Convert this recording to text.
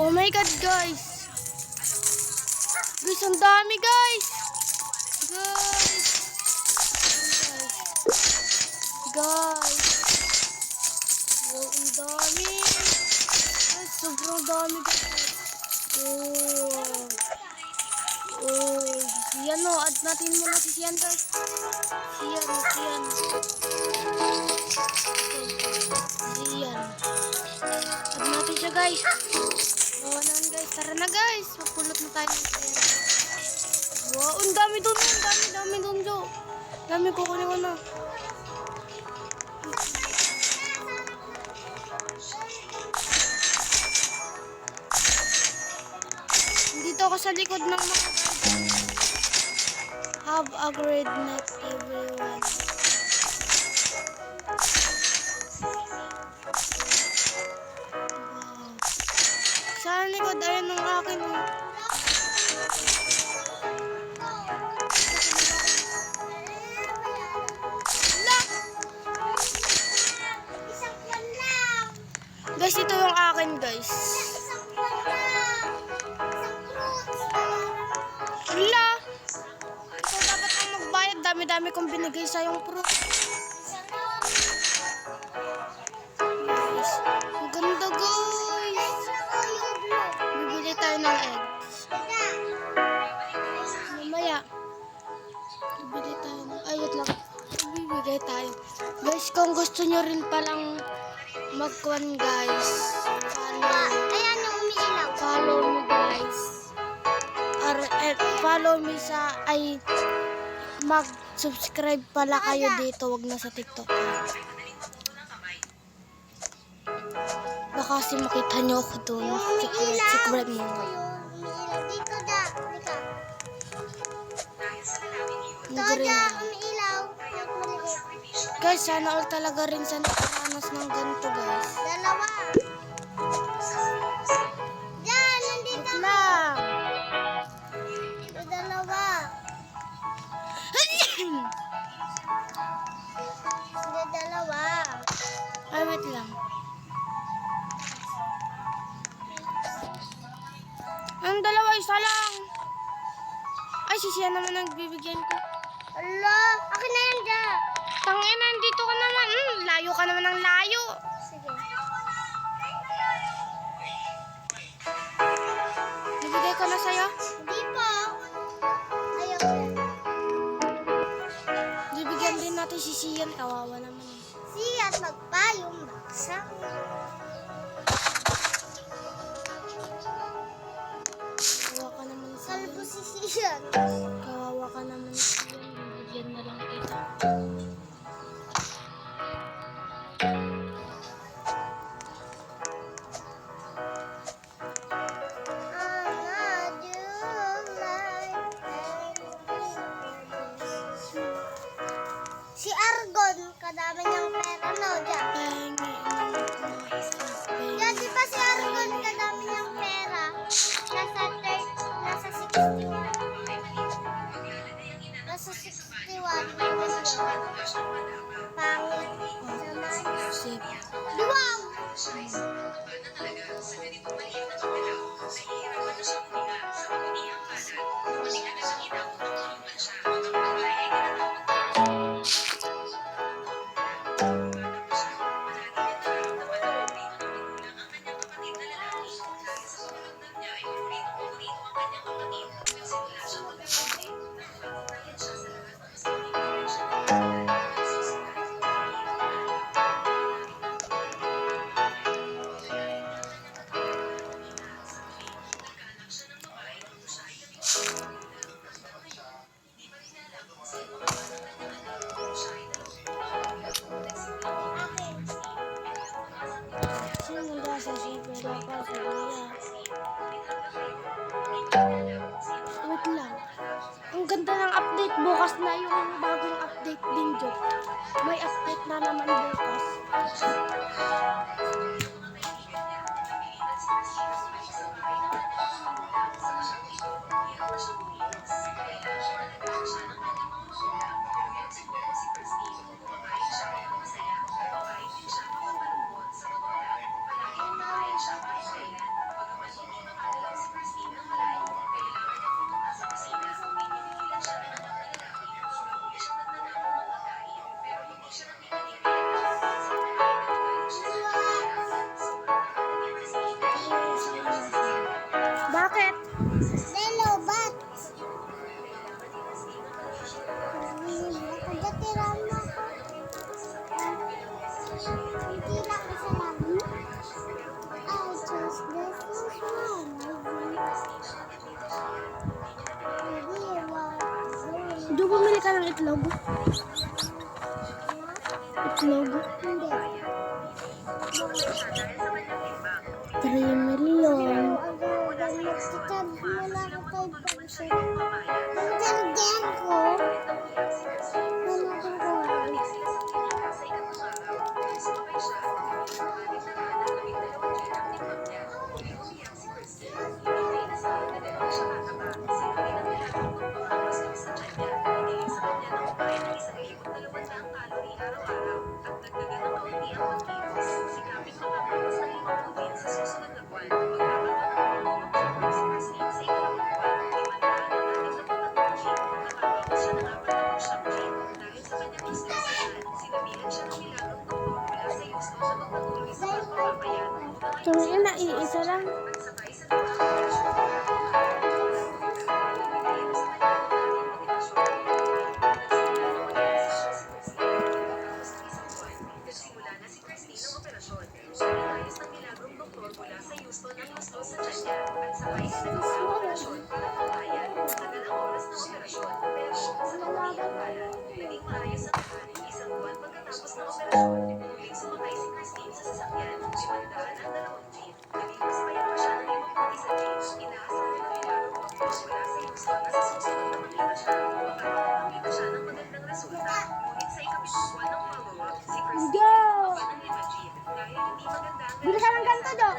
Oh my god, guys. Guys, ang dami, guys. Guys. Guys. Wow, ang dami. Guys, sobrang dami, guys. Oh. Oh. Siyan, no. Add natin muna si Siyan, guys. Siyan. Siyan. Add natin siya, guys. Oh, naman, guys. Tara na, guys. Magpulot na tayo ng pera. Wow, ang dami doon. Ang dami doon, Jo. Dami kukunin ko na. Dito ako sa likod ng mga have a great night, everyone. Wow. Sa likod, ayun ang akin. Guys, ito yung akin, guys. Wala. Ikaw dapat ang magbayad. Dami-dami kong binigay sa yung fruit. Guys, ang ganda, guys. Bibili tayo ng eggs. Mamaya. Bibili tayo ng... Ayot lang. Bibigay tayo. Guys, kung gusto nyo rin palang magkuhan, guys. Ayan yung umiilaw. Follow me, guys. Follow me sa mag-subscribe pala kayo dito, wag na sa TikTok. Baka kasi makita nyo ako doon. Secret mo. Dito da. Umiilaw. Guys, sana all talaga rin sa nakaranas ng ganito, guys. Dalawa. Diyan, nandito lang. Dalawa. Dalawa. Ay, wait lang. Ang dalawa, isa lang. Ay, sisiya naman ang bibigyan ko. Ala, akin na yan dyan. Tangin, nandito ka naman. Layo ka naman ng layo. Sige. Bibigay ko na sa'yo. Hindi po. Ayaw ko. Bibigyan din natin si Sian. Kawawa naman. Siyan, magpayong baksak. Kawawa ka naman si Kalbo si Siyan. Kawawa ka naman si Sian. Bibigyan na lang kita. Si Argon, kadami niyang pera, no, Jack? Diyan, di ba si Argon, kadami niyang pera? Nasa 61. Nasa 61 million. Pangit naman. Luwag! Wait lang. Ang ganda ng update. Bukas na yung bagong update din, Jo. May update na naman bukas. Delobat. Nakagatiran mo ako. Hindi lang isa lang. I chose this one. Do bumili ka ng itlog? Itlog? Hindi. 3 million. Magkitab muna ako kay Pagsi. Ang ganda ko. Ano ko? Ito na, iisa lang. Go! Bili ka ng ganito, Dok.